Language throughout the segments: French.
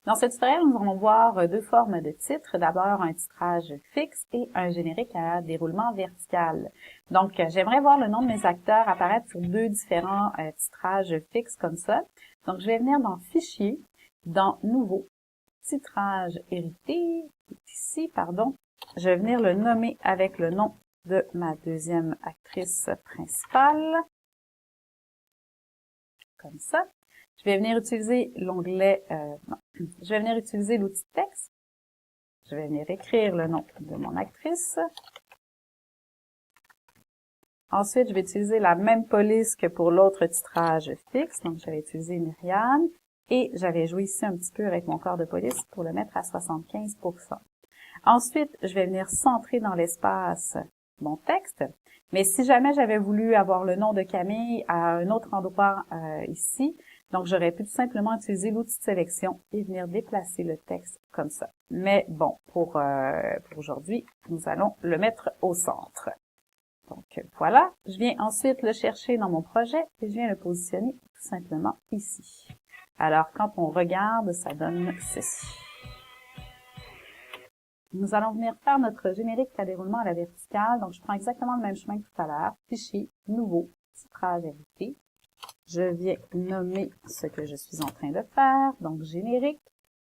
Dans ce tutoriel, nous allons voir deux formes de titres. D'abord, un titrage fixe et un générique à déroulement vertical. Donc, j'aimerais voir le nom de mes acteurs apparaître sur deux différents titrages fixes comme ça. Donc, je vais venir dans Fichier, dans Nouveau, Titrage hérité, ici, pardon. Je vais venir le nommer avec le nom de ma deuxième actrice principale, comme ça. Je vais venir utiliser l'onglet, je vais venir utiliser l'outil texte. Je vais venir écrire le nom de mon actrice. Ensuite, je vais utiliser la même police que pour l'autre titrage fixe. Donc, j'avais utilisé Myriam. Et j'avais joué ici un petit peu avec mon corps de police pour le mettre à 75%. Ensuite, je vais venir centrer dans l'espace mon texte. Mais si jamais j'avais voulu avoir le nom de Camille à un autre endroit ici, donc j'aurais pu tout simplement utiliser l'outil de sélection et venir déplacer le texte comme ça. Mais bon, pour aujourd'hui, nous allons le mettre au centre. Donc voilà, je viens ensuite le chercher dans mon projet et je viens le positionner tout simplement ici. Alors quand on regarde, ça donne ceci. Nous allons venir faire notre générique à déroulement à la verticale. Donc, je prends exactement le même chemin que tout à l'heure. Fichier, Nouveau, Titrage hérité. Je viens nommer ce que je suis en train de faire. Donc, générique.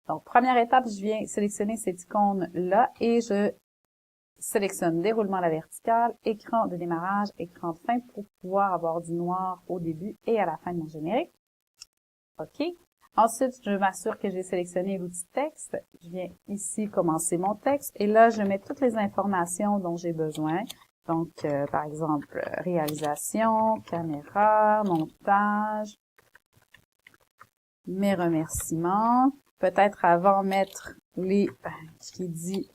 Donc, première étape, je viens sélectionner cette icône-là et je sélectionne déroulement à la verticale, écran de démarrage, écran de fin pour pouvoir avoir du noir au début et à la fin de mon générique. OK. Ensuite, je m'assure que j'ai sélectionné l'outil texte. Je viens ici commencer mon texte et là, je mets toutes les informations dont j'ai besoin. Donc, par exemple, réalisation, caméra, montage, mes remerciements. Peut-être avant mettre les crédits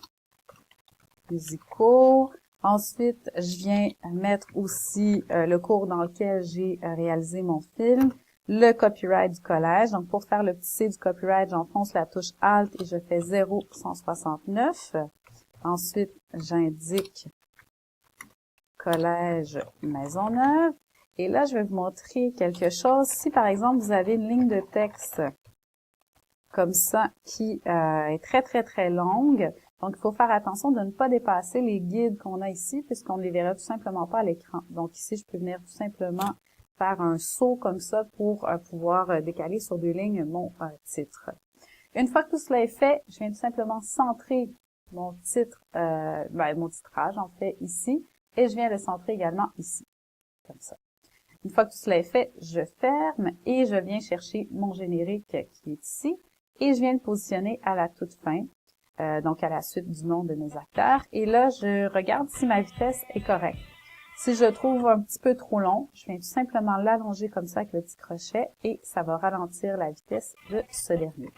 musicaux. Ensuite, je viens mettre aussi le cours dans lequel j'ai réalisé mon film. Le copyright du collège. Donc, pour faire le petit C du copyright, j'enfonce la touche Alt et je fais 0,169. Ensuite, j'indique collège Maisonneuve. Et là, je vais vous montrer quelque chose. Si, par exemple, vous avez une ligne de texte comme ça qui est très longue, donc il faut faire attention de ne pas dépasser les guides qu'on a ici puisqu'on ne les verra tout simplement pas à l'écran. Donc, ici, je peux venir tout simplement faire un saut comme ça pour pouvoir décaler sur deux lignes mon titre. Une fois que tout cela est fait, je viens tout simplement centrer mon titre, mon titrage en fait ici, et je viens le centrer également ici, comme ça. Une fois que tout cela est fait, je ferme et je viens chercher mon générique qui est ici, et je viens le positionner à la toute fin, donc à la suite du nom de mes acteurs, et là je regarde si ma vitesse est correcte. Si je trouve un petit peu trop long, je viens tout simplement l'allonger comme ça avec le petit crochet et ça va ralentir la vitesse de ce dernier.